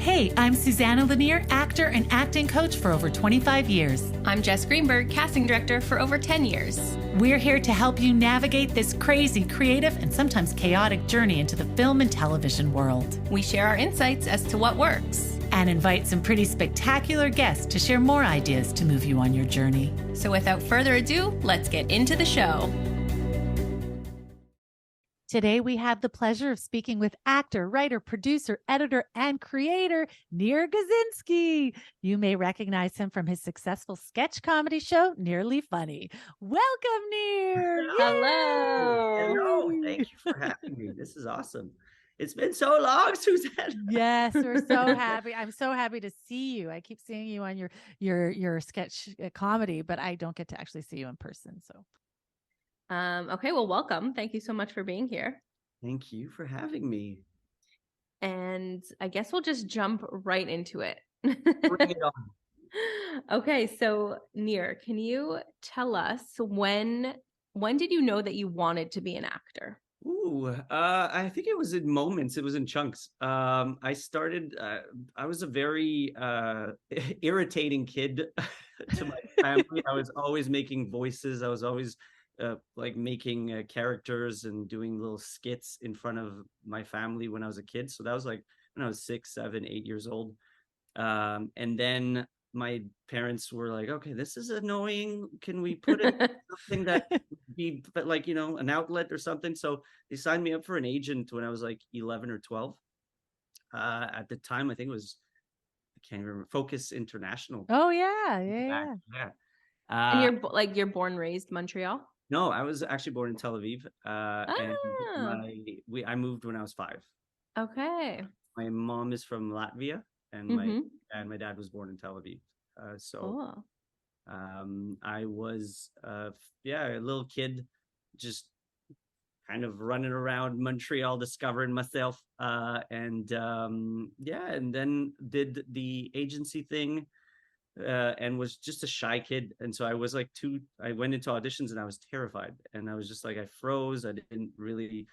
Hey, I'm Susanna Lanier, actor and acting coach for over 25 years. I'm Jess Greenberg, casting director for over 10 years. We're here to help you navigate this crazy, creative, and sometimes chaotic journey into the film and television world. We share our insights as to what works. And invite some pretty spectacular guests to share more ideas to move you on your journey. So without further ado, let's get into the show. Today, we have the pleasure of speaking with actor, writer, producer, editor, and creator, Nir Guzinski. You may recognize him from his successful sketch comedy show, Nearly Funny. Welcome, Nir. Hello. Hello. Thank you for having me. This is awesome. It's been so long, Suzanne. Yes, we're so happy. I'm so happy to see you. I keep seeing you on your sketch comedy, but I don't get to actually see you in person. So. Okay, well, welcome. Thank you so much for being here. Thank you for having me. And I guess we'll just jump right into it. Bring it on. Okay, so Nir, can you tell us when did you know that you wanted to be an actor? Ooh, I think it was in moments. It was in chunks. I started. I was a very irritating kid to my family. I was always making voices. I was always like making characters and doing little skits in front of my family when I was a kid. So that was like when I was 6, 7, 8 years old. And then my parents were like, okay, this is annoying. Can we put in something that be like, an outlet or something? So they signed me up for an agent when I was like 11 or 12. At the time, I think it was, I can't remember, Focus International. Oh, yeah. And you're born, raised Montreal? No, I was actually born in Tel Aviv. And I moved when I was 5. Okay. My mom is from Latvia, and my dad was born in Tel Aviv. Cool. I was a little kid, just kind of running around Montreal, discovering myself, and then did the agency thing. And was just a shy kid. And so I was like I went into auditions and I was terrified. And I was just like, I froze. I didn't really,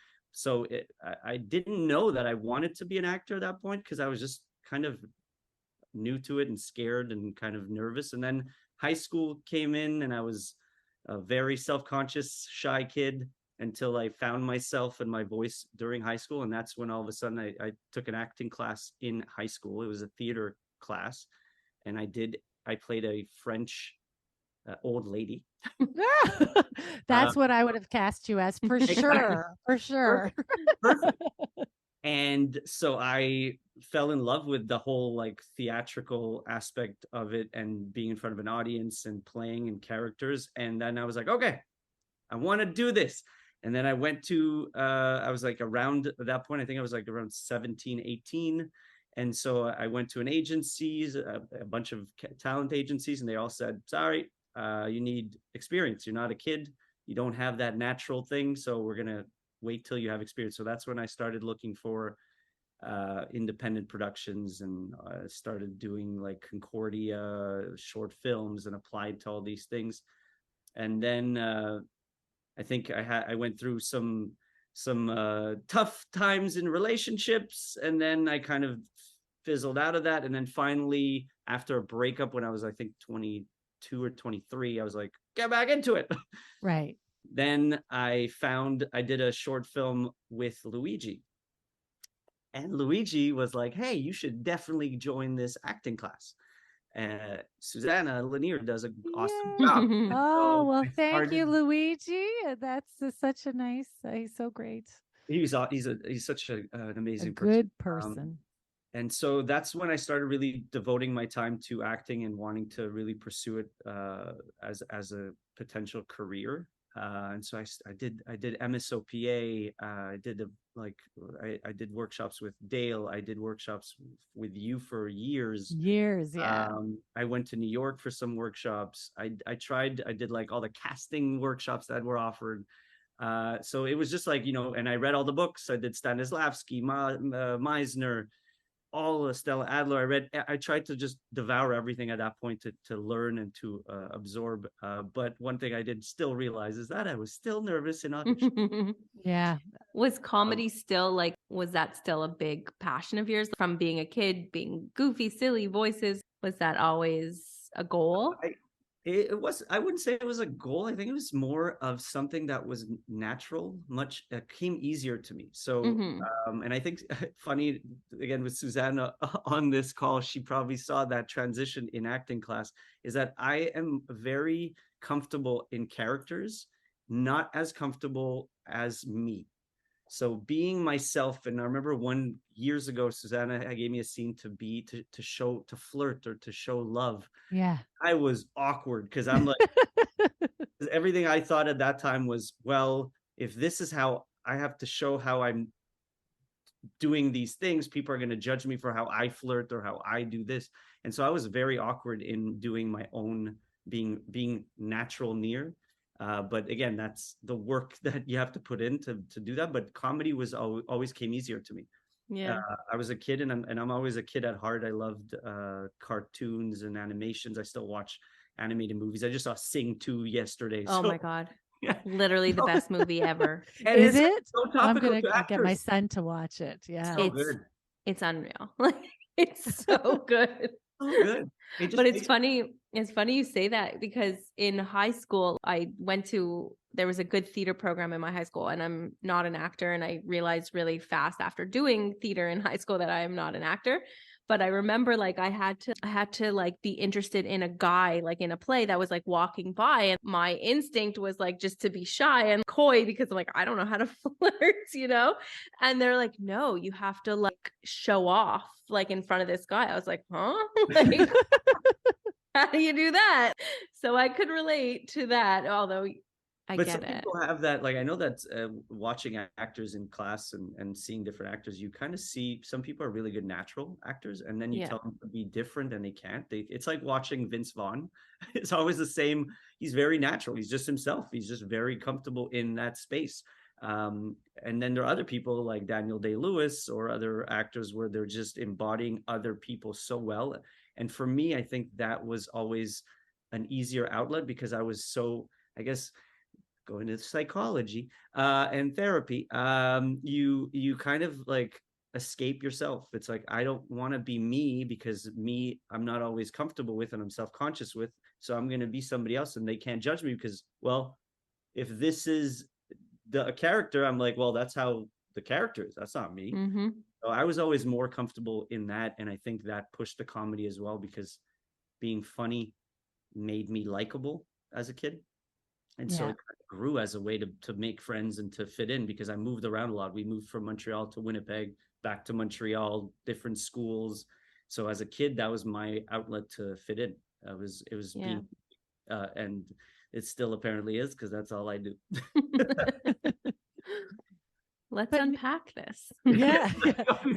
I didn't know that I wanted to be an actor at that point, because I was just kind of new to it and scared and kind of nervous. And then high school came in and I was a very self-conscious, shy kid until I found myself and my voice during high school. And that's when all of a sudden I took an acting class in high school. It was a theater class. And I played a French old lady. That's what I would have cast you as for sure. For sure. Perfect. And so I fell in love with the whole like theatrical aspect of it and being in front of an audience and playing in characters. And then I was like, okay, I want to do this. And then I went to, I was like around at that point, I think I was like around 17, 18. And so I went to an agencies, a bunch of talent agencies, and they all said, sorry, you need experience. You're not a kid. You don't have that natural thing. So we're going to wait till you have experience. So that's when I started looking for independent productions and started doing like Concordia short films and applied to all these things. And then I think I went through some tough times in relationships, and then I kind of fizzled out of that. And then finally, after a breakup when I was, I think 22 or 23, I was like, get back into it. Right. Then I did a short film with Luigi, and Luigi was like, hey, you should definitely join this acting class. Susanna Lanier does an awesome job. Oh, well, thank you, Luigi. That's such a nice, he's so great. He's such an amazing good person. And so that's when I started really devoting my time to acting and wanting to really pursue it as a potential career. And so I did MSOPA. I did workshops with Dale. I did workshops with you for years. Yeah. I went to New York for some workshops. I did like all the casting workshops that were offered. So it was just like, and I read all the books. I did Stanislavski, Meisner, all Stella Adler. I tried to just devour everything at that point to learn and to absorb. But one thing I did still realize is that I was still nervous in audition. Yeah. Was comedy still like was that still a big passion of yours from being a kid, being goofy, silly voices? Was that always a goal? It was, I wouldn't say it was a goal. I think it was more of something that was natural, much came easier to me. So, Mm-hmm. and I think funny again with Susanna on this call, she probably saw that transition in acting class, is that I am very comfortable in characters, not as comfortable as me. So being myself, and I remember years ago, Susanna gave me a scene to show, to flirt or to show love. Yeah. I was awkward because I'm like, everything I thought at that time was, well, if this is how I have to show how I'm doing these things, people are going to judge me for how I flirt or how I do this. And so I was very awkward in doing my own being natural Nir. But again, that's the work that you have to put in to do that. But comedy was always came easier to me. Yeah. I was a kid, and I'm always a kid at heart. I loved cartoons and animations. I still watch animated movies. I just saw Sing 2 yesterday. Oh So my God. yeah, Literally the best movie ever. and Is it's it? so topical to I'll get my actors. son to watch it. Yeah. So It's good, it's unreal. Like it's so good. so good. It just But makes it's funny you say that because in high school there was a good theater program in my high school, and I'm not an actor, and I realized really fast after doing theater in high school that I am not an actor. But I remember like I had to like be interested in a guy like in a play that was like walking by, and my instinct was like just to be shy and coy because I'm like I don't know how to flirt. And they're like, no, you have to like show off like in front of this guy. I was like, huh? Like, how do you do that? So I could relate to that, although I But some get it. people have that, like I know that watching actors in class and seeing different actors, you kind of see some people are really good natural actors, and then you Yeah. tell them to be different and they can't. It's like watching Vince Vaughn. It's always the same. He's very natural. He's just himself. He's just very comfortable in that space. And then there are other people like Daniel Day-Lewis or other actors where they're just embodying other people so well. And for me, I think that was always an easier outlet because I was so, I guess, going to psychology and therapy, you kind of like escape yourself. It's like I don't want to be me because me I'm not always comfortable with and I'm self-conscious with. So I'm going to be somebody else, and they can't judge me because, well, if this is the character, I'm like, well, that's how the character is. That's not me. Mm-hmm. So I was always more comfortable in that, and I think that pushed the comedy as well because being funny made me likable as a kid. And so Yeah. it kind of grew as a way to make friends and to fit in because I moved around a lot. We moved from Montreal to Winnipeg, back to Montreal, different schools. So as a kid, that was my outlet to fit in. It was Yeah. being, and it still apparently is because that's all I do. Let's But unpack this. yeah.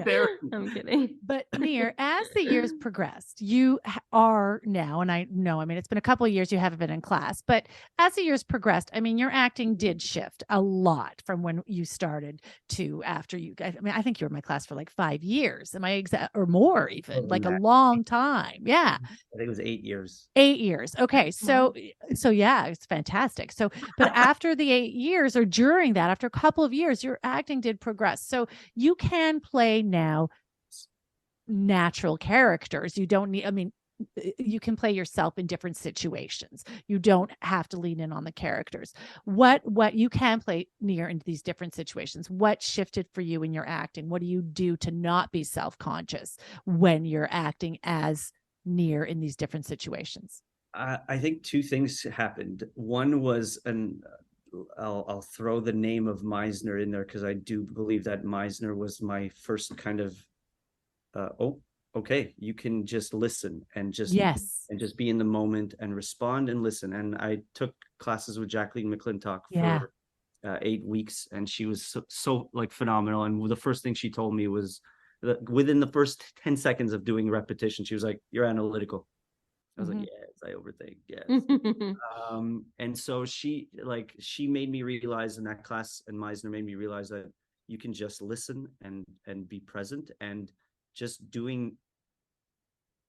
There. I'm kidding. But Nir, as the years progressed, you are now, and I know, I mean, it's been a couple of years you haven't been in class, but as the years progressed, I mean, your acting did shift a lot from when you started to after you. I mean, I think you were in my class for like 5 years. Am I exact or more even? Like a long time. Yeah. I think it was 8 years. 8 years. Okay. Wow. So yeah, it's fantastic. So, but after the 8 years or during that, after a couple of years, your acting did progress. So you can play now natural characters. You don't need, I mean, you can play yourself in different situations. You don't have to lean in on the characters. What you can play Nir into these different situations. What shifted for you in your acting? What do you do to not be self-conscious when you're acting as Nir in these different situations? I think two things happened. One was I'll throw the name of Meisner in there because I do believe that Meisner was my first kind of oh, okay, you can just listen Yes. and just be in the moment and respond and listen. And I took classes with Jacqueline McClintock Yeah. for 8 weeks, and she was so like phenomenal. And the first thing she told me was that within the first 10 seconds of doing repetition, she was like, "You're analytical." I was like, Mhm. "Yes, I overthink. Yes." And so she made me realize in that class, and Meisner made me realize that you can just listen and be present, and just doing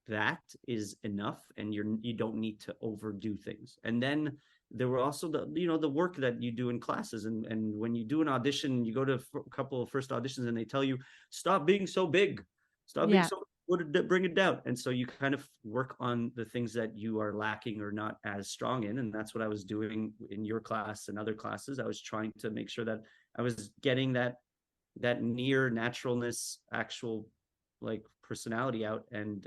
that is enough, and you don't need to overdo things. And then there were also the work that you do in classes, and when you do an audition, you go to a couple of first auditions and they tell you, stop being so big, stop being Yeah. so, bring it down. And so you kind of work on the things that you are lacking or not as strong in, and that's what I was doing in your class and other classes. I was trying to make sure that I was getting that near naturalness, actual like personality out, and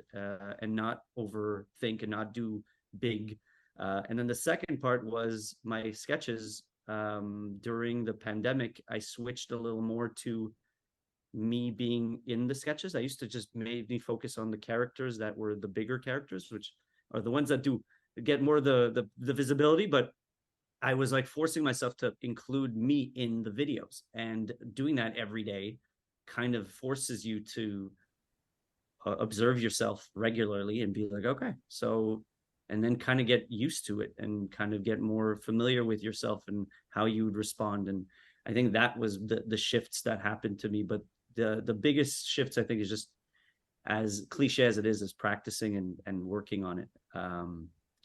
not overthink and not do big. And then the second part was my sketches. During the pandemic, I switched a little more to me being in the sketches. I used to just made me focus on the characters that were the bigger characters, which are the ones that do get more the visibility. But I was like forcing myself to include me in the videos, and doing that every day kind of forces you to observe yourself regularly and be like, okay, so, and then kind of get used to it and kind of get more familiar with yourself and how you would respond. And I think that was the shifts that happened to me. But the biggest shifts, I think, is just, as cliche as it is practicing and working on it.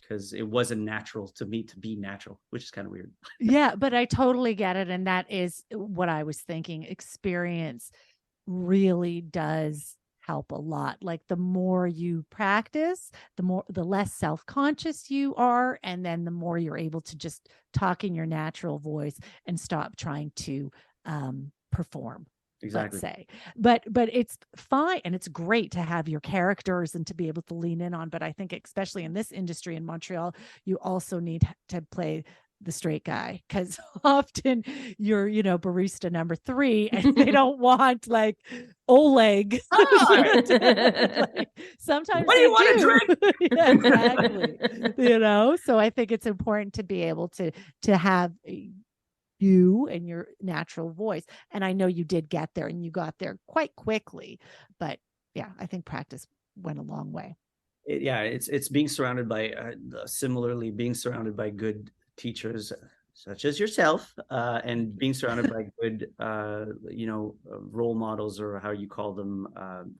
Because it wasn't natural to me to be natural, which is kind of weird. Yeah, but I totally get it. And that is what I was thinking. Experience really does help a lot. Like the more you practice, the less self-conscious you are, and then the more you're able to just talk in your natural voice and stop trying to perform. Exactly. Let's say, but it's fine and it's great to have your characters and to be able to lean in on. But I think especially in this industry in Montreal, you also need to play the straight guy, because often you're, barista number 3 and they don't want like Oleg. Like, sometimes What do they you want to do. drink? Yeah, exactly. So I think it's important to be able to have you and your natural voice. And I know you did get there, and you got there quite quickly. But yeah, I think practice went a long way. It's being surrounded by similarly being surrounded by good teachers such as yourself, and being surrounded by good role models, or how you call them,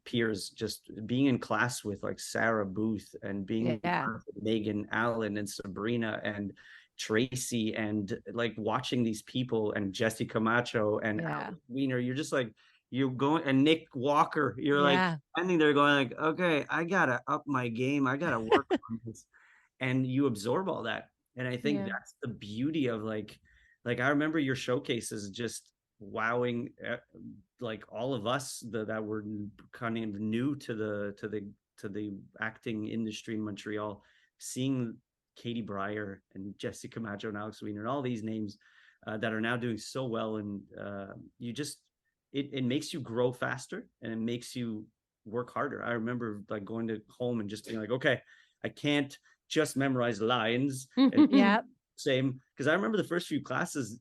peers. Just being in class with like Sarah Booth, and being Yeah. with Megan Allen and Sabrina and Tracy, and like watching these people, and Jesse Camacho and Alex Wiener. You're just like, you're going, and Nick Walker, you're like standing there going like, okay, I gotta up my game, I gotta work on this. And you absorb all that. And I think that's the beauty of like I remember your showcases just wowing like all of us that were kind of new to the acting industry in Montreal, seeing Katie Breyer and Jesse Camacho and Alex Wiener and all these names that are now doing so well. And you just, it makes you grow faster, and it makes you work harder. I remember like going to home and just being like, okay, I can't just memorize lines. Yeah. Same, because I remember the first few classes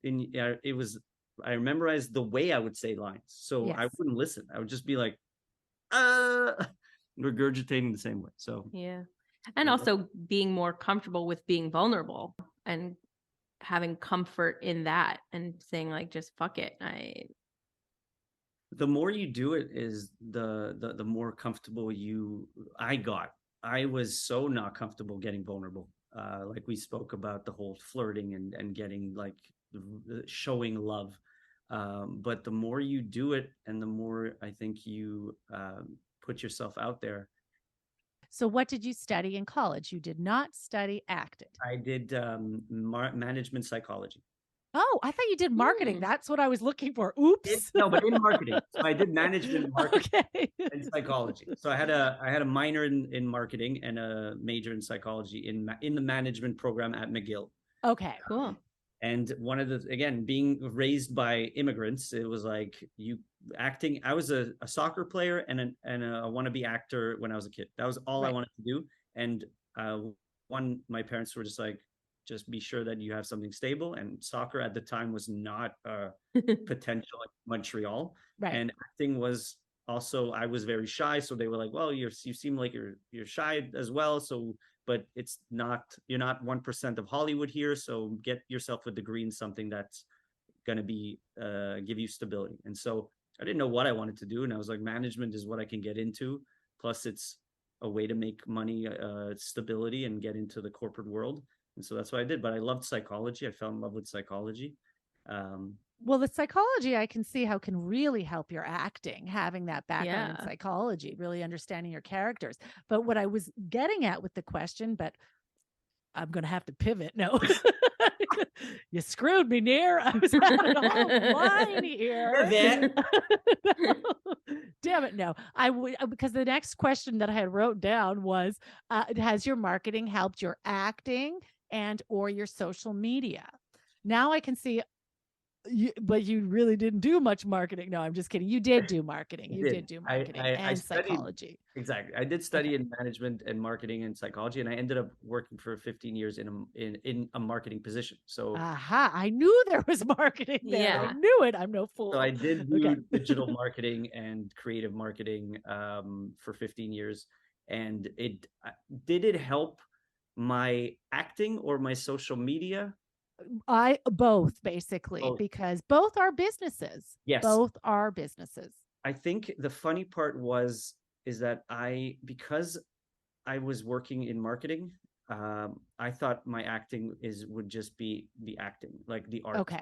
I memorized the way I would say lines, so I wouldn't listen. I would just be like regurgitating the same way. So and also being more comfortable with being vulnerable and having comfort in that, and saying like, just fuck it. The more you do it, is the more comfortable I got. I was so not comfortable getting vulnerable. Like we spoke about the whole flirting and getting like showing love. But the more you do it, and the more I think you put yourself out there. So what did you study in college? You did not study acting. I did management psychology. Oh, I thought you did marketing. That's what I was looking for. Oops. No, but in marketing. So I did management, marketing, Okay. and psychology. So I had a minor in marketing and a major in psychology in the management program at McGill. Okay, cool. And one of again, being raised by immigrants, it was like acting. I was a soccer player and a wannabe actor when I was a kid. That was all I wanted to do. And my parents were just like, just be sure that you have something stable. And soccer at the time was not potential in Montreal. Right. And acting was also, I was very shy. So they were like, well, you seem like you're shy as well. So, but you're not 1% of Hollywood here. So get yourself a degree in something that's going to be, give you stability. And so I didn't know what I wanted to do. And I was like, management is what I can get into. Plus it's a way to make money, stability, and get into the corporate world. And so that's what I did. But I loved psychology. I fell in love with psychology. Um, Well, the psychology, I can see how can really help your acting, having that background in Yeah. psychology, really understanding your characters. But what I was getting at with the question, but I'm going to have to pivot. No, you screwed me, Nir. I was at a whole line here. Damn it. No, I would, because the next question that I had wrote down was, has your marketing helped your acting and or your social media? Now I can see but you really didn't do much marketing. No, I'm just kidding. You did do marketing. I You did. did do marketing I and studied psychology. exactly. I did Okay. study in management and marketing and psychology, and I ended up working for 15 years in a marketing position. So Aha. I knew there was marketing there. I Yeah. knew it. I'm no so I fool. did Okay. do digital marketing and creative marketing for 15 years, and did it help my acting or my social media? I both basically, Both. because both are businesses. Yes. Both are businesses. I think the funny part is that because I was working in marketing, I thought my acting would just be the acting, like the art. Okay.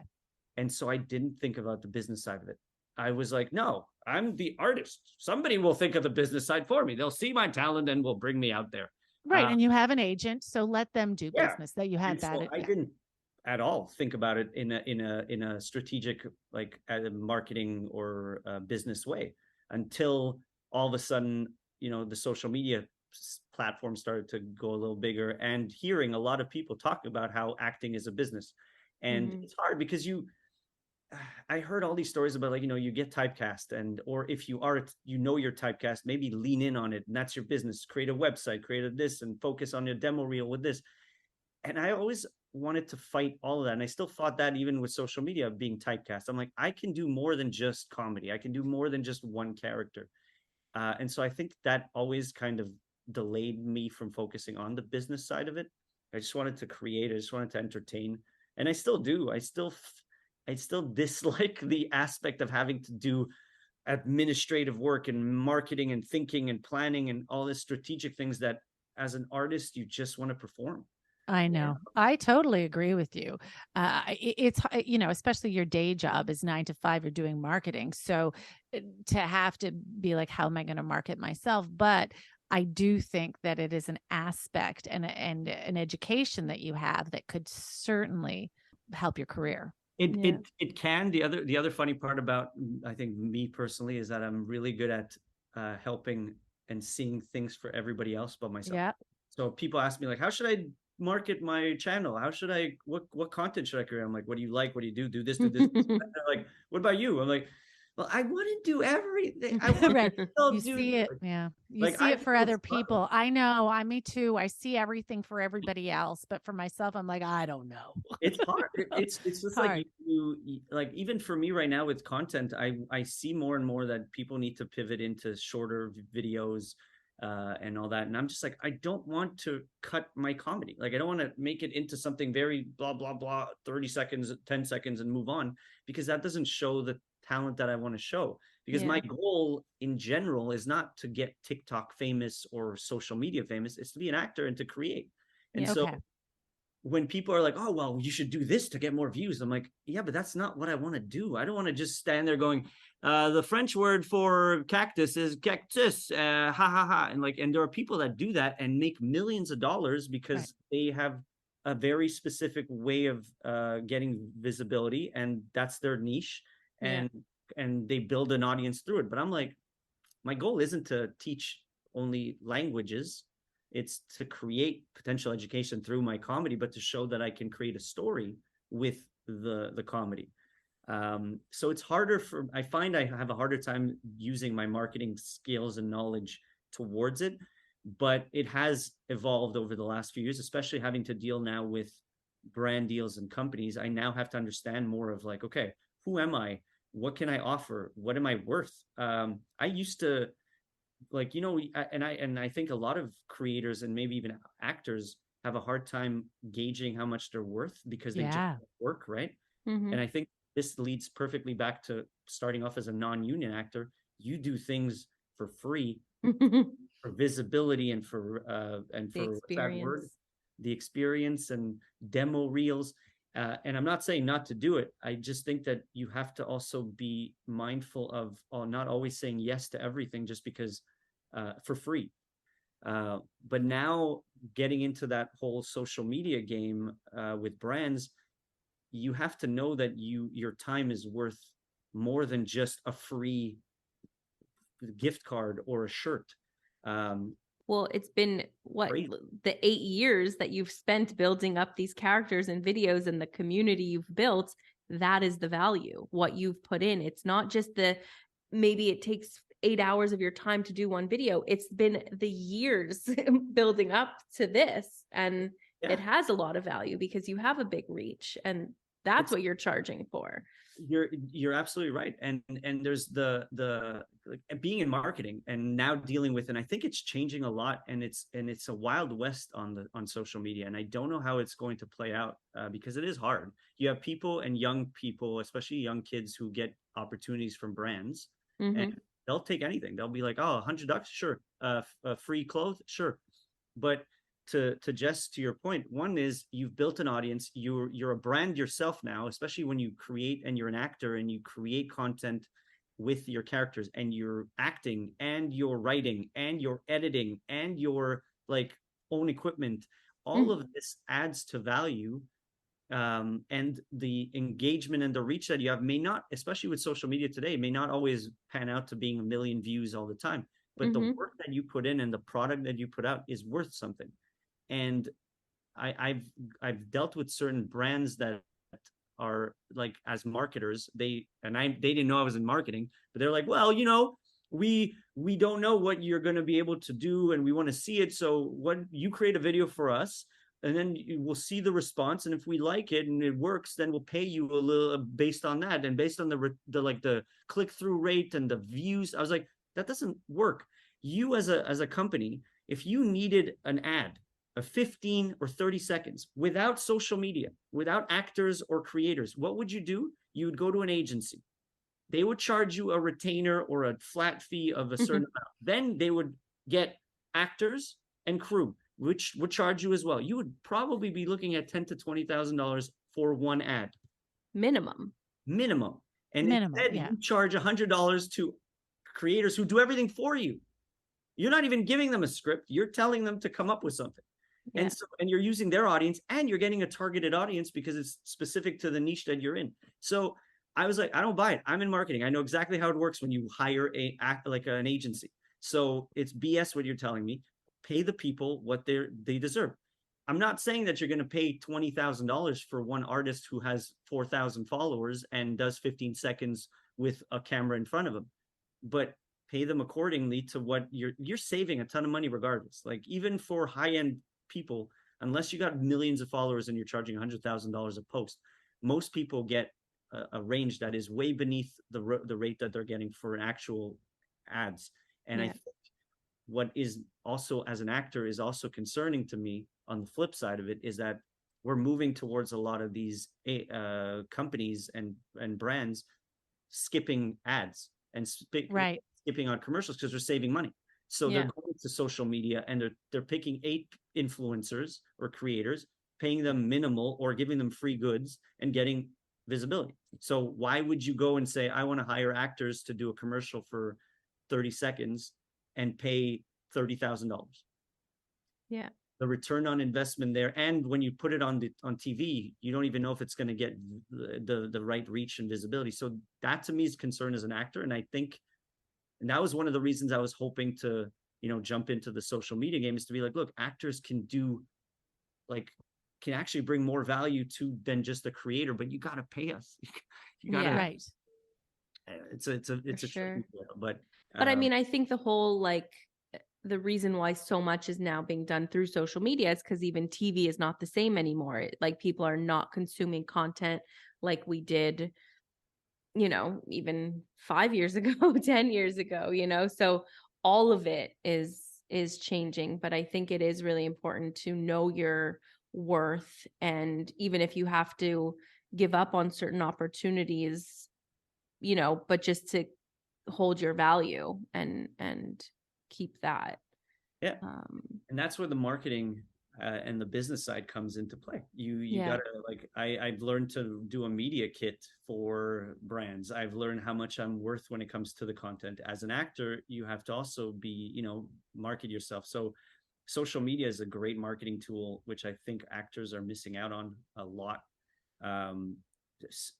And so I didn't think about the business side of it. I was like, no, I'm the artist. Somebody will think of the business side for me. They'll see my talent and will bring me out there. Right. And you have an agent, so let them do Yeah. business that you had And that. so I Yeah. didn't at all think about it in a strategic, like a marketing or business way, until all of a sudden, the social media platform started to go a little bigger, and hearing a lot of people talk about how acting is a business. And Mhm. it's hard because I heard all these stories about, like, you get typecast, or if you're typecast, maybe lean in on it, and that's your business. Create a website, create this, and focus on your demo reel with this. And I always wanted to fight all of that. And I still fought that even with social media being typecast. I'm like, I can do more than just comedy. I can do more than just one character. And so I think that always kind of delayed me from focusing on the business side of it. I just wanted to create. I just wanted to entertain, and I still do. I still dislike the aspect of having to do administrative work and marketing and thinking and planning and all this strategic things that, as an artist, you just want to perform. I Yeah. know. I totally agree with you. It's, especially your day job is 9 to 5, you're doing marketing. So to have to be like, how am I going to market myself? But I do think that it is an aspect and an education that you have that could certainly help your career. It Yeah. it it can. The other funny part about, I think, me personally, is that I'm really good at helping and seeing things for everybody else but myself. Yeah. So people ask me, like, how should I market my channel? What content should I create? I'm like, what do you like? What do you do? Do this, do this. They're like, what about you? I'm like, well, I want to do everything. I want Right. to still You do see it. Yeah. You like see I it for feel other it's fun. people. I know. Me too. I see everything for everybody else, but for myself, I'm like, I don't know. It's hard. It's just like Hard. like, even for me right now with content, I see more and more that people need to pivot into shorter videos and all that, and I'm just like, I don't want to cut my comedy. Like, I don't want to make it into something very blah blah blah, 30 seconds, 10 seconds, and move on, because that doesn't show the talent that I want to show. Because my Yeah. goal in general is not to get TikTok famous or social media famous. It's to be an actor and to create. And Yeah. so Okay. when people are like, oh, well, you should do this to get more views, I'm like, yeah, but that's not what I want to do. I don't want to just stand there going, the French word for cactus is cactus, ha ha ha. And there are people that do that and make millions of dollars Right. because they have a very specific way of getting visibility, and that's their niche. Yeah. And they build an audience through it. But I'm like, my goal isn't to teach only languages. It's to create potential education through my comedy, but to show that I can create a story with the comedy. So it's harder I find I have a harder time using my marketing skills and knowledge towards it, but it has evolved over the last few years, especially having to deal now with brand deals and companies. I now have to understand more of, like, okay, who am I? What can I offer? What am I worth? I used to, like, and I think a lot of creators and maybe even actors have a hard time gauging how much they're worth because they just Yeah. work, right? Mhm. And I think this leads perfectly back to starting off as a non-union actor. You do things for free, for visibility, and for The what's that word? experience. the experience and demo reels. And I'm not saying not to do it. I just think that you have to also be mindful of not always saying yes to everything just because for free. But now getting into that whole social media game with brands, you have to know that your time is worth more than just a free gift card or a shirt. Well, it's been Crazy. the 8 years that you've spent building up these characters and videos and the community you've built. That is the value, what you've put in. It's not just maybe it takes 8 hours of your time to do one video. It's been the years building up to this. And it has a lot of value because you have a big reach, and that's what you're charging for. You're absolutely right. And there's the like, being in marketing and now dealing with, and I think it's changing a lot, and it's a wild west on social media, and I don't know how it's going to play out because it is hard. You have people and young people, especially young kids, who get opportunities from brands, and they'll take anything. They'll be like, oh, $100, sure. Free clothes, sure. But to your point, one is you've built an audience. You're a brand yourself now, especially when you create, and you're an actor and you create content with your characters, and you're acting and you're writing and you're editing and your like own equipment. All of this adds to value. And the engagement and the reach that you have may not, especially with social media today, may not always pan out to being 1 million views all the time. But the work that you put in and the product that you put out is worth something. And I've dealt with certain brands that are like, as marketers, they didn't know I was in marketing, but they're like, well, we don't know what you're going to be able to do, and we want to see it. So what, you create a video for us, and then we'll see the response, and if we like it and it works, then we'll pay you a little based on that, and based on the click-through rate and the views. I was like, that doesn't work. You as a company, if you needed an ad of 15 or 30 seconds without social media, without actors or creators, what would you do? You would go to an agency. They would charge you a retainer or a flat fee of a certain amount. Then they would get actors and crew, which would charge you as well. You would probably be looking at $10,000 to $20,000 for one ad. Minimum. And instead, you charge $100 to creators who do everything for you. You're not even giving them a script. You're telling them to come up with something. Yeah. And you're using their audience, and you're getting a targeted audience because it's specific to the niche that you're in. So I was like, I don't buy it. I'm in marketing. I know exactly how it works when you hire an agency. So it's BS what you're telling me. Pay the people what they deserve. I'm not saying that you're going to pay $20,000 for one artist who has 4,000 followers and does 15 seconds with a camera in front of him, but pay them accordingly to what you're saving a ton of money regardless. Like, even for high-end people, unless you got millions of followers and you're charging $100,000 a post, most people get a range that is way beneath the rate that they're getting for actual ads. And I think what is also, as an actor, is also concerning to me on the flip side of it is that we're moving towards a lot of these companies and brands skipping ads and skipping on commercials because they're saving money. So they're going to social media, and they're picking 8 influencers or creators, paying them minimal or giving them free goods and getting visibility. So why would you go and say, I want to hire actors to do a commercial for 30 seconds and pay $30,000? Yeah. The return on investment there, and when you put it on TV, you don't even know if it's going to get the right reach and visibility. So that to me is concern as an actor, and I think, and that was one of the reasons I was hoping to, jump into the social media game, is to be like, look, actors can actually bring more value to than just the creator, but you got to pay us. You got to, right. It's a sure. But I mean, I think the whole, the reason why so much is now being done through social media is because even TV is not the same anymore. Like, people are not consuming content like we did, even 5 years ago, 10 years ago, so all of it is changing. But I think it is really important to know your worth. And even if you have to give up on certain opportunities, but just to hold your value and keep that. Yeah. And that's where the marketing and the business side comes into play. You gotta, like, I've learned to do a media kit for brands. I've learned how much I'm worth when it comes to the content. As an actor, you have to also be, market yourself. So social media is a great marketing tool, which I think actors are missing out on a lot. um,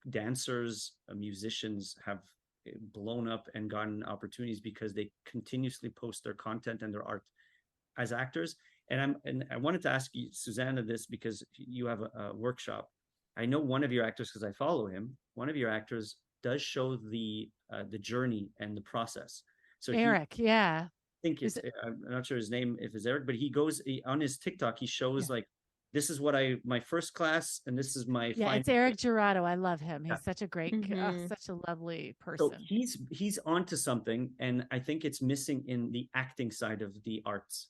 Dancers, musicians have blown up and gotten opportunities because they continuously post their content and their art. As actors, and I wanted to ask you, Susanna, this because you have a workshop. I know one of your actors, because I follow him. One of your actors does show the journey and the process. So Eric, yeah. I think I'm not sure his name, if it's Eric, but on his TikTok, he shows like, this is what my first class, and this is my yeah, final. It's Eric Gerardo. I love him. He's Yeah. such a great, such a lovely person. So he's onto something, and I think it's missing in the acting side of the arts.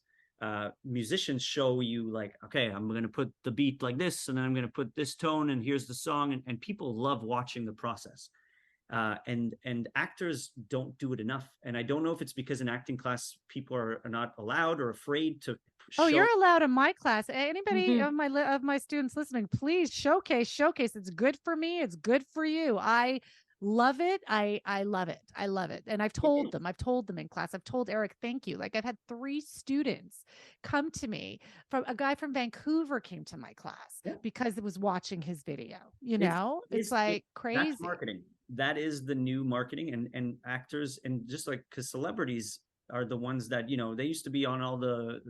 Musicians show you like, okay, I'm going to put the beat like this, and then I'm going to put this tone, and here's the song, and people love watching the process. And actors don't do it enough. And I don't know if it's because in acting class people are not allowed or afraid to show. You're allowed in my class. Anybody of my students listening, please showcase. It's good for me. It's good for you. I love it. I love it. I love it. And I've told them in class. I've told Eric, thank you. Like, I've had 3 students come to me. From a guy from Vancouver came to my class because it was watching his video. It's like crazy. That's marketing. That is the new marketing, and actors, and just like, because celebrities are the ones that, they used to be on all the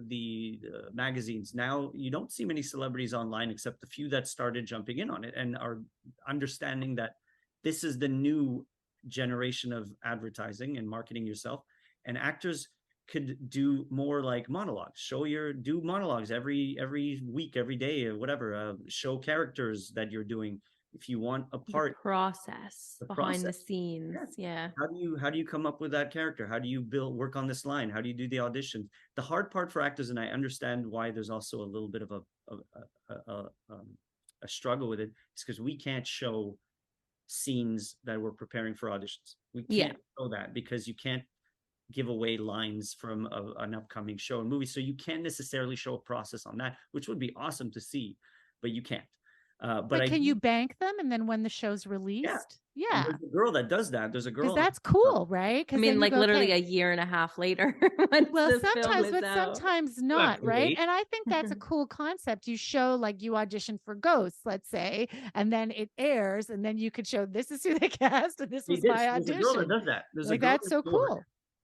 magazines. Now you don't see many celebrities online, except the few that started jumping in on it and are understanding that this is the new generation of advertising and marketing yourself. And actors could do more like monologues. Do monologues every week, every day, or whatever. Show characters that you're doing. If you want a part, the behind the scenes. Yeah. How do you come up with that character? How do you work on this line? How do you do the audition? The hard part for actors, and I understand why there's also a little bit of a struggle with it, is because we can't show scenes that we're preparing for auditions. We can't show that because you can't give away lines from an upcoming show and movie. So you can't necessarily show a process on that, which would be awesome to see, but you can't. But can you bank them, and then when the show's released? Yeah. There's a girl that does that. There's a girl. That's cool, right? I mean, like literally a year and a half later. Well, sometimes, but sometimes not, right? And I think that's a cool concept. You show, like, you audition for Ghosts, let's say, and then it airs, and then you could show, this is who they cast, and this was my audition. There's a girl that does that. Like, that's so cool.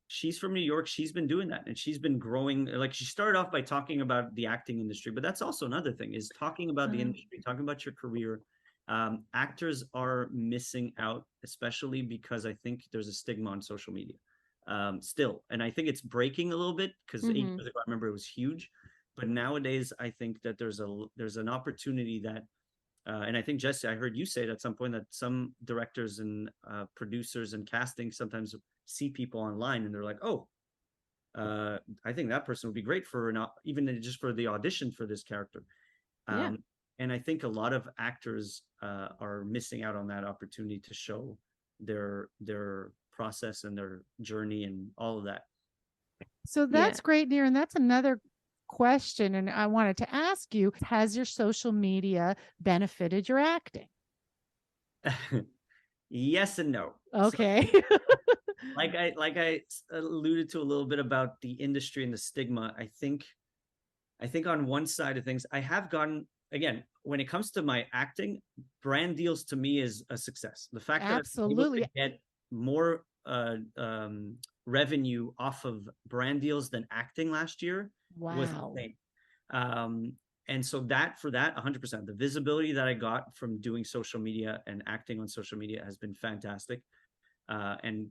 She's from New York. She's been doing that, and she's been growing. Like, she started off by talking about the acting industry, but that's also another thing, is talking about the industry, talking about your career. Actors are missing out, especially because I think there's a stigma on social media still. And I think it's breaking a little bit, because 8 years ago, I remember it was huge. But nowadays, I think that there's an opportunity that, and I think, Jesse, I heard you say it at some point, that some directors and producers and casting sometimes see people online and they're like, oh, I think that person would be great for even just for the audition for this character. And I think a lot of actors are missing out on that opportunity to show their process and their journey and all of that. So that's great, Nir. And that's another question. And I wanted to ask you, has your social media benefited your acting? Yes and no. Okay. So, like I alluded to a little bit about the industry and the stigma. I think on one side of things, I have gotten, again, when it comes to my acting, brand deals to me is a success. The fact that I'm able to get more revenue off of brand deals than acting last year was insane. And so for that 100%, the visibility that I got from doing social media and acting on social media has been fantastic. And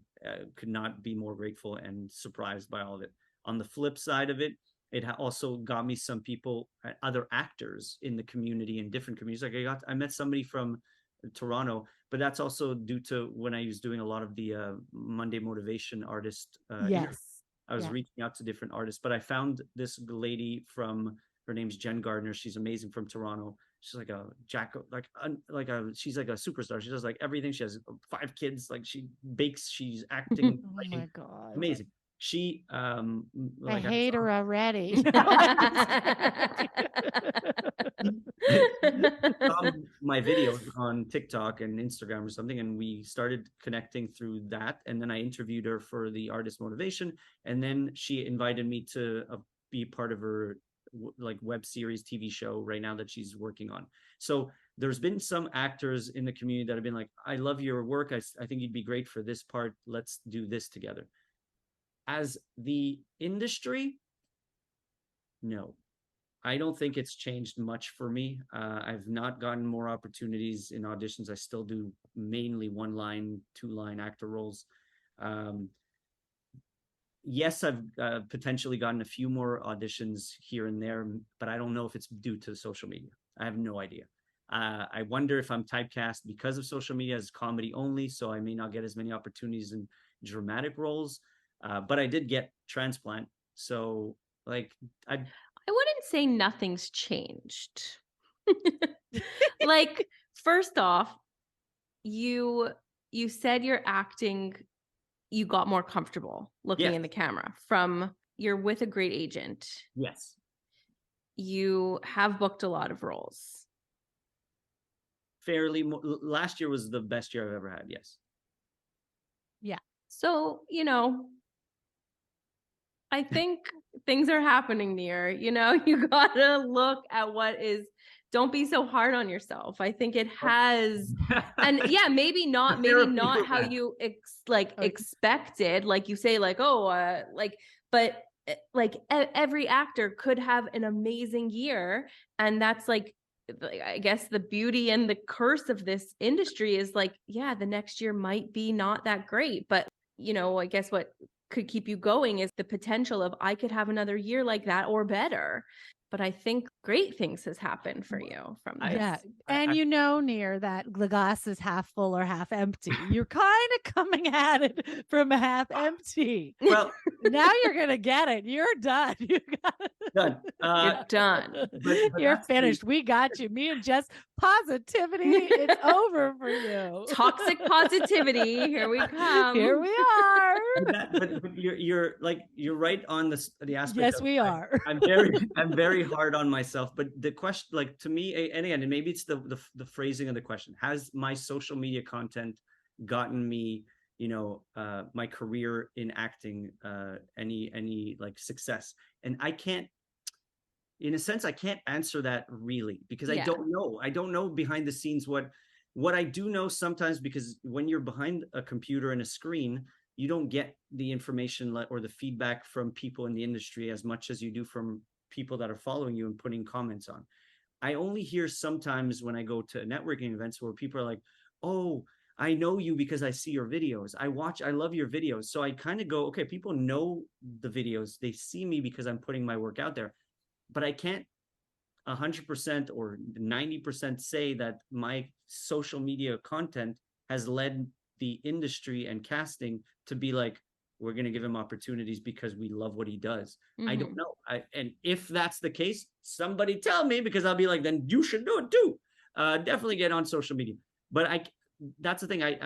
could not be more grateful and surprised by all of it. On the flip side of it, it also got me some people, other actors in the community, in different communities. Like I met somebody from Toronto, but that's also due to when I was doing a lot of the Monday Motivation artist. I was reaching out to different artists, but I found this lady her name's Jen Gardner. She's amazing, from Toronto. She's like she's like a superstar. She does like everything. She has 5 kids. Like, she bakes, she's acting. Oh my God. Amazing. she I like hate her already. my videos on TikTok and Instagram or something, and we started connecting through that. And then I interviewed her for the artist motivation, and then she invited me to be part of her like web series TV show right now that she's working on. So there's been some actors in the community that have been like, I love your work. I think you'd be great for this part. Let's do this together. As the industry, no, I don't think it's changed much for me. I've not gotten more opportunities in auditions. I still do mainly 1-line, 2-line actor roles. Yes, I've potentially gotten a few more auditions here and there, but I don't know if it's due to social media. I have no idea. I wonder if I'm typecast because of social media as comedy only, so I may not get as many opportunities in dramatic roles. But I did get transplant, so like I wouldn't say nothing's changed. Like, first off, you said your acting, you got more comfortable looking in the camera from you're with a great agent. Yes. You have booked a lot of roles. Fairly, last year was the best year I've ever had. Yes. Yeah. So, I think things are happening, Nir. You gotta look at don't be so hard on yourself. I think it has, and yeah, maybe not how you expected, like you say, like, oh, but like every actor could have an amazing year. And that's like, I guess the beauty and the curse of this industry is like, yeah, the next year might be not that great, but I guess what could keep you going is the potential of I could have another year like that or better. But I think great things has happened for you from this. Yeah. And Nir, that the glass is half full or half empty. You're kind of coming at it from half empty. Well, now you're going to get it. You're done. You got it. Done. You're done. But you're finished. We got you. Me and Jess, positivity. It's over for you. Toxic positivity. Here we come. Here we are. But you're right on the aspect. Yes, we are. I'm very hard on myself. But the question, like, to me, and again, and maybe it's the phrasing of the question: has my social media content gotten me, my career in acting, any like success? And I can't. In a sense, I can't answer that really because I don't know. I don't know behind the scenes what I do know sometimes, because when you're behind a computer and a screen, you don't get the information or the feedback from people in the industry as much as you do from people that are following you and putting comments on. I only hear sometimes when I go to networking events where people are like, oh, I know you because I see your videos. I love your videos. So I kind of go, okay, people know the videos. They see me because I'm putting my work out there. But I can't 100% or 90% say that my social media content has led the industry and casting to be like, we're going to give him opportunities because we love what he does. Mm-hmm. I don't know. And if that's the case, somebody tell me, because I'll be like, then you should do it too. Definitely get on social media. But that's the thing. I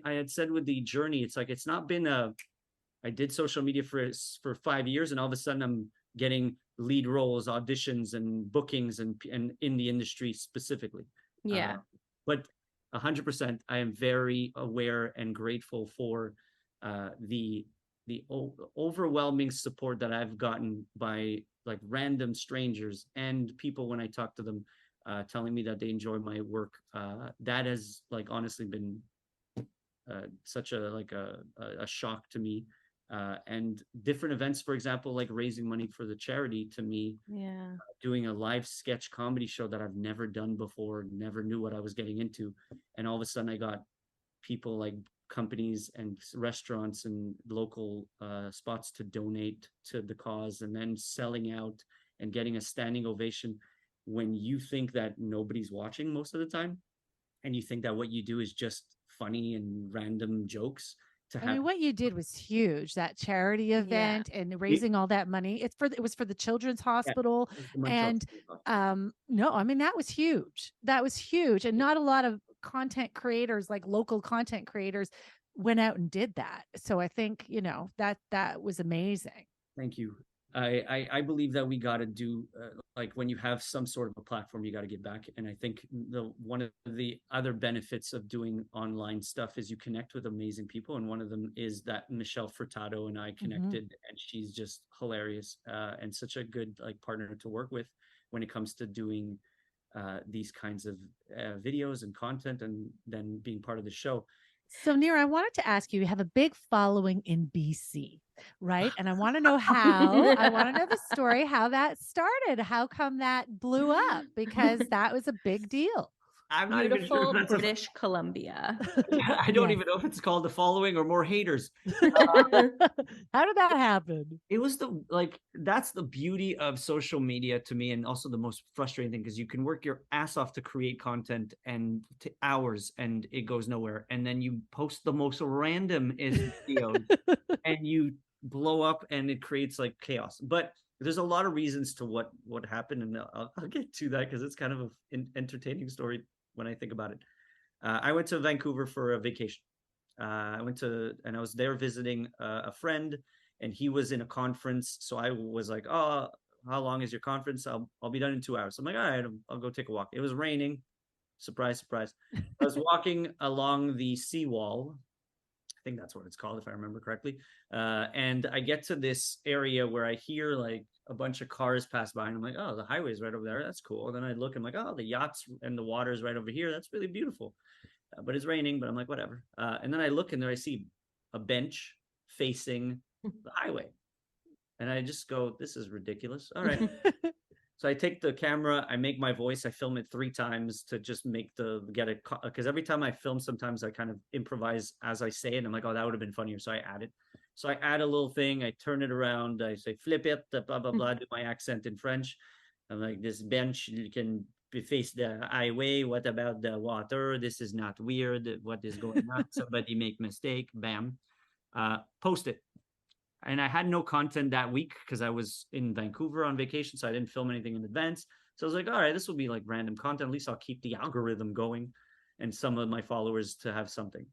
had said with the journey, it's like, it's not been I did social media for 5 years and all of a sudden I'm getting lead roles, auditions, and bookings, and in the industry specifically. Yeah. But 100%, I am very aware and grateful for the overwhelming support that I've gotten by like random strangers and people when I talk to them, telling me that they enjoy my work. That has like honestly been such a shock to me. And different events, for example, like raising money for the charity, to me, doing a live sketch comedy show that I've never done before, never knew what I was getting into. And all of a sudden I got people like companies and restaurants and local spots to donate to the cause, and then selling out and getting a standing ovation when you think that nobody's watching most of the time. And you think that what you do is just funny and random jokes. I mean, what you did was huge, that charity event and raising all that money. It was for the Children's Hospital. And no, I mean, that was huge. That was huge. And not a lot of content creators, like local content creators, went out and did that. So I think, you know, that was amazing. Thank you. I believe that we got to do like when you have some sort of a platform, you got to give back. And I think one of the other benefits of doing online stuff is you connect with amazing people. And one of them is that Michelle Furtado and I connected, and she's just hilarious and such a good like partner to work with when it comes to doing these kinds of videos and content, and then being part of the show. So, Nir, I wanted to ask you, you have a big following in BC, right? And I want to know how, I want to know the story, how that started. How come that blew up? Because that was a big deal. I'm not even sure Beautiful if that's British Columbia. I don't Yes. even know if it's called the following or more haters. How did that happen? It was that's the beauty of social media to me, and also the most frustrating thing, because you can work your ass off to create content and hours and it goes nowhere, and then you post the most random videos and you blow up and it creates like chaos. But there's a lot of reasons to what happened, and I'll get to that because it's kind of an entertaining story when I think about it. I went to Vancouver for a vacation. I was there visiting a friend, and he was in a conference. So I was like, "Oh, how long is your conference? I'll be done in 2 hours." I'm like, "All right, I'll go take a walk." It was raining. Surprise, surprise. I was walking along the seawall. I think that's what it's called, if I remember correctly. And I get to this area where I hear like a bunch of cars pass by, and I'm like, "Oh, the highway's right over there. That's cool." And then I look, I'm like, "Oh, the yachts and the water's right over here. That's really beautiful." But it's raining, but I'm like, whatever. And then I look, and there I see a bench facing the highway. And I just go, this is ridiculous. All right. So I take the camera, I make my voice, I film it 3 times to just get it, because every time I film, sometimes I kind of improvise as I say it. And I'm like, oh, that would have been funnier. So I add it. So I add a little thing, I turn it around, I say, flip it, blah, blah, blah, do my accent in French. I'm like, this bench can face the highway. What about the water? This is not weird. What is going on? Somebody make mistake. Bam. Post it. And I had no content that week because I was in Vancouver on vacation, so I didn't film anything in advance. So I was like, all right, this will be like random content. At least I'll keep the algorithm going and some of my followers to have something.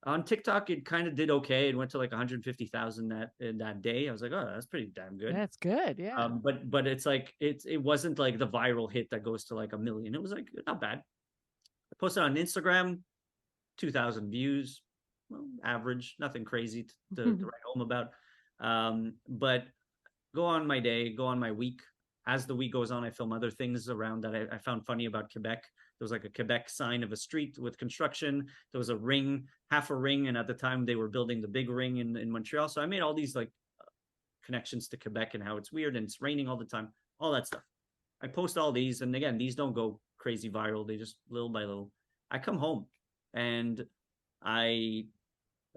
On TikTok, it kind of did okay. It went to like 150,000 that day. I was like, oh, that's pretty damn good. That's good. Yeah. But it's like it wasn't like the viral hit that goes to like 1 million. It was like not bad. I posted on Instagram, 2,000 views, well, average, nothing crazy to write home about. But go on my day, go on my week. As the week goes on, I film other things around that I found funny about Quebec. There was like a Quebec sign of a street with construction. There was a ring, half a ring, and at the time they were building the big ring in Montreal. So I made all these like connections to Quebec and how it's weird and it's raining all the time, all that stuff. I post all these, and again, these don't go crazy viral. They just little by little. I come home, and I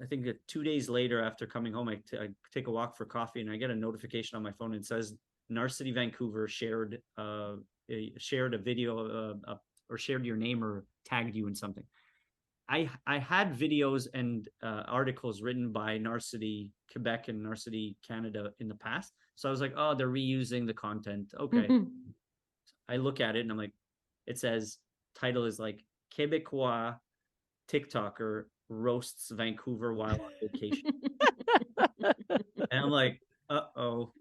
think that 2 days later after coming home, I take a walk for coffee, and I get a notification on my phone. And it says Narcity Vancouver shared a video or shared your name or tagged you in something. I had videos and articles written by Narcity Quebec and Narcity Canada in the past. So I was like, oh, they're reusing the content. Okay. I look at it and I'm like, it says title is like Québécois TikToker roasts Vancouver while on vacation. And I'm like, uh-oh.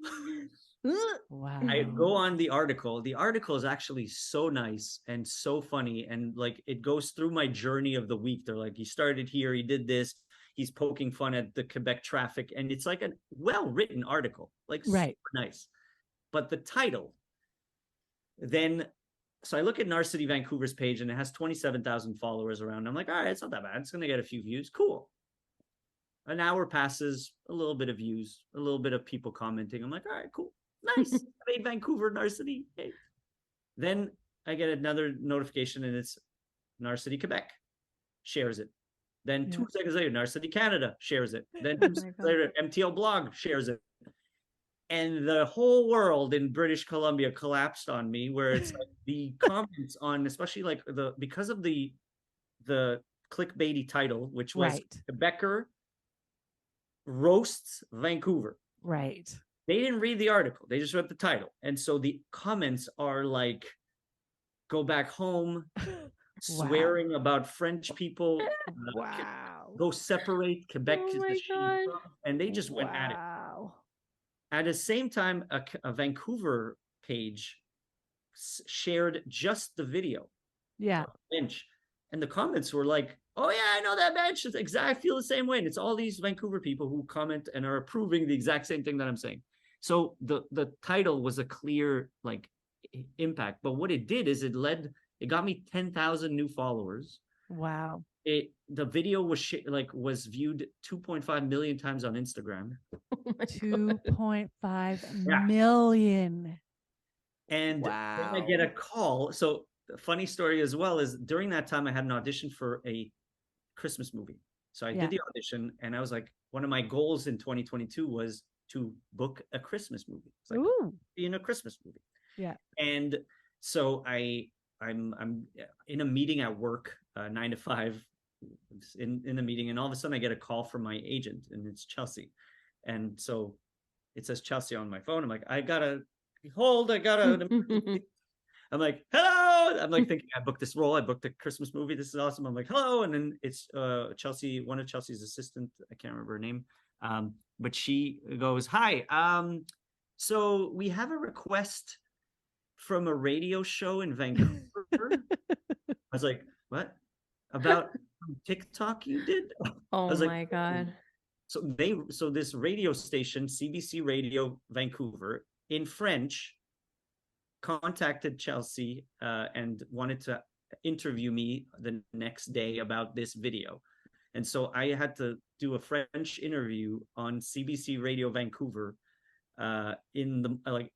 Wow. I go on the article. The article is actually so nice and so funny. And like it goes through my journey of the week. They're like, he started here, he did this, he's poking fun at the Quebec traffic. And it's like a well-written article, like right. super nice. But the title, then so I look at Narcity Vancouver's page and it has 27,000 followers around. I'm like, all right, it's not that bad. It's going to get a few views. Cool. An hour passes, a little bit of views, a little bit of people commenting. I'm like, all right, cool. Nice. I made Vancouver Narcity. Hey. Then I get another notification and it's Narcity Quebec shares it. Then 2 seconds later, Narcity Canada shares it. Then 2 seconds later, MTL Blog shares it. And the whole world in British Columbia collapsed on me, where it's like the comments on, especially like because of the clickbaity title, which was Quebecer roasts Vancouver. Right. They didn't read the article. They just read the title. And so the comments are like, go back home, swearing about French people. Wow. Go separate. Quebec Oh is the my shade God. from, and they just went at it. Wow. At the same time, a Vancouver page shared just the video Yeah. bench, and the comments were like, "Oh yeah, I know that bench. It's exact. I feel the same way." And it's all these Vancouver people who comment and are approving the exact same thing that I'm saying. So the title was a clear like impact, but what it did is it got me 10,000 new followers. Wow. The video was viewed 2.5 million times on Instagram. Oh my God. 2.5 Yeah. million. And then I get a call. So the funny story as well is during that time I had an audition for a Christmas movie. So I Yeah. did the audition, and I was like, one of my goals in 2022 was to book a Christmas movie. It's like, Ooh. be in a Christmas movie. Yeah. And so I'm in a meeting at work, 9 to 5, in the meeting, and all of a sudden I get a call from my agent, and it's Chelsea. And so it says Chelsea on my phone. I'm like, I gotta I'm like, hello. I'm like thinking I booked this role. I booked a Christmas movie. This is awesome. I'm like, hello. And then it's Chelsea, one of Chelsea's assistant. I can't remember her name. But she goes, hi. So we have a request from a radio show in Vancouver. I was like, what? About TikTok you did? Oh I was like, my God. so this radio station, CBC Radio Vancouver, in French, contacted Chelsea and wanted to interview me the next day about this video. And so I had to do a French interview on CBC Radio Vancouver in the like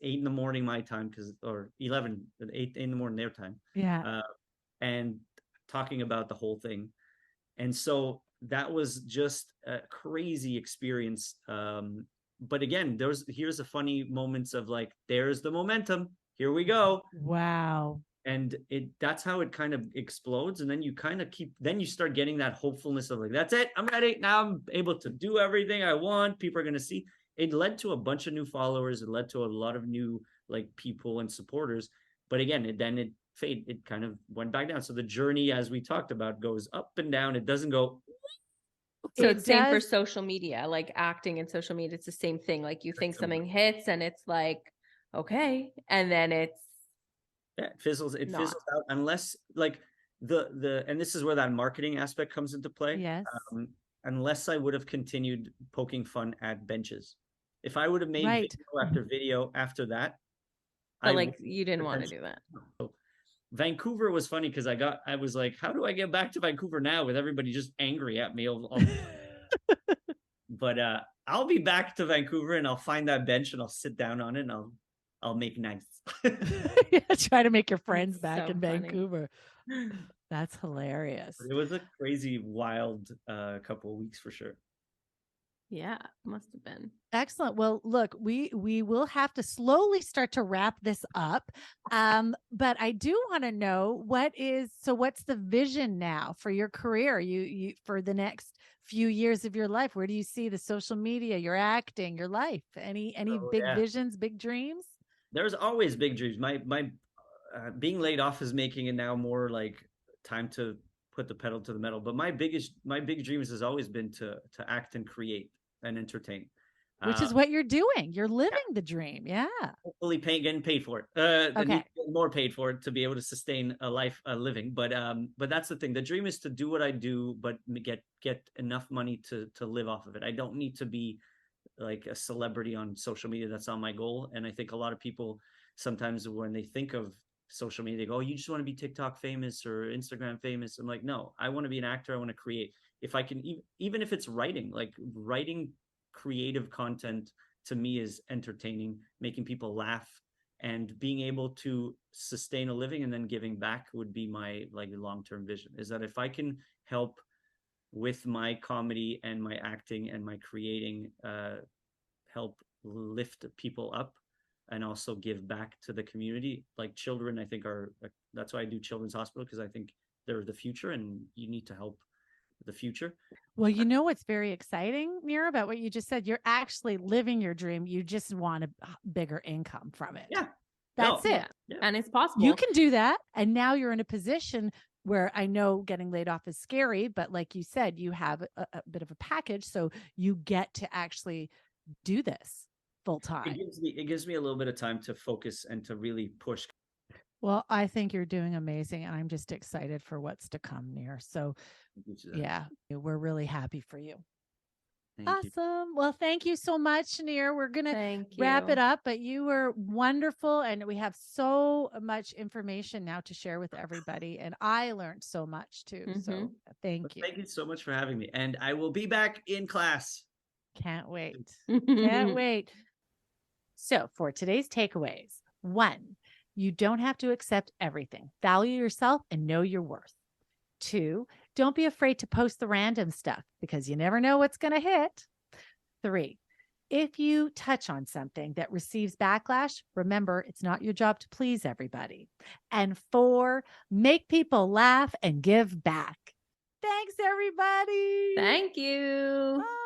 8 in the morning my time, or 8 in the morning their time. Yeah. And talking about the whole thing. And so that was just a crazy experience. But again, here's the funny moments of like, there's the momentum. Here we go. Wow. And that's how it kind of explodes. And then you kind of you start getting that hopefulness of like, that's it. I'm ready. Now I'm able to do everything I want. People are going to see. It led to a bunch of new followers. It led to a lot of new like people and supporters. But again, it kind of went back down. So the journey, as we talked about, goes up and down. It doesn't go. So It it's same for does- social media, like acting in social media. It's the same thing. Like you think Similar. something hits and it's like, okay. And then it's It fizzles out unless like and this is where that marketing aspect comes into play. Yes. Unless I would have continued poking fun at benches. If I would have made Right. video after that, but like you didn't want to do that. So Vancouver was funny because I was like, how do I get back to Vancouver now with everybody just angry at me? But I'll be back to Vancouver and I'll find that bench and I'll sit down on it and I'll make nice. Yeah, try to make your friends That's back so in funny. Vancouver. That's hilarious. It was a crazy, wild couple of weeks for sure. Yeah, must have been. Excellent. Well, look, we will have to slowly start to wrap this up. But I do want to know what's the vision now for your career? You for the next few years of your life. Where do you see the social media, your acting, your life? Any big visions, big dreams? There's always big dreams. My being laid off is making it now more like time to put the pedal to the metal. But my big dreams has always been to act and create and entertain, which is what you're doing. You're living the dream. Yeah. Hopefully getting paid for it. Okay. More paid for it to be able to sustain a living. But that's the thing. The dream is to do what I do, but get enough money to live off of it. I don't need to be like a celebrity on social media. That's not my goal. And I think a lot of people sometimes when they think of social media, they go, oh, you just want to be TikTok famous or Instagram famous. I'm like, no, I want to be an actor. I want to create. If I can, even if it's writing creative content, to me is entertaining, making people laugh, and being able to sustain a living and then giving back would be my like long-term vision. Is that if I can help with my comedy and my acting and my creating, help lift people up and also give back to the community. Like children, I think that's why I do Children's Hospital, because I think they're the future and you need to help the future. Well, you know what's very exciting, Nir, about what you just said? You're actually living your dream. You just want a bigger income from it. Yeah. That's it. Yeah. Yeah. And it's possible. You can do that. And now you're in a position where I know getting laid off is scary, but like you said, you have a bit of a package. So you get to actually do this full time. It gives me a little bit of time to focus and to really push. Well, I think you're doing amazing. And I'm just excited for what's to come, Nir. So yeah, we're really happy for you. Thank you. Awesome. Well, thank you so much, Nir. We're going to Thank wrap you. it up, but you were wonderful. And we have so much information now to share with everybody. And I learned so much too. So thank you. Thank you so much for having me. And I will be back in class. Can't wait. Can't wait. So for today's takeaways, 1, you don't have to accept everything. Value yourself and know your worth. 2, don't be afraid to post the random stuff because you never know what's going to hit. 3, if you touch on something that receives backlash, remember it's not your job to please everybody. And 4, make people laugh and give back. Thanks, everybody. Thank you. Bye.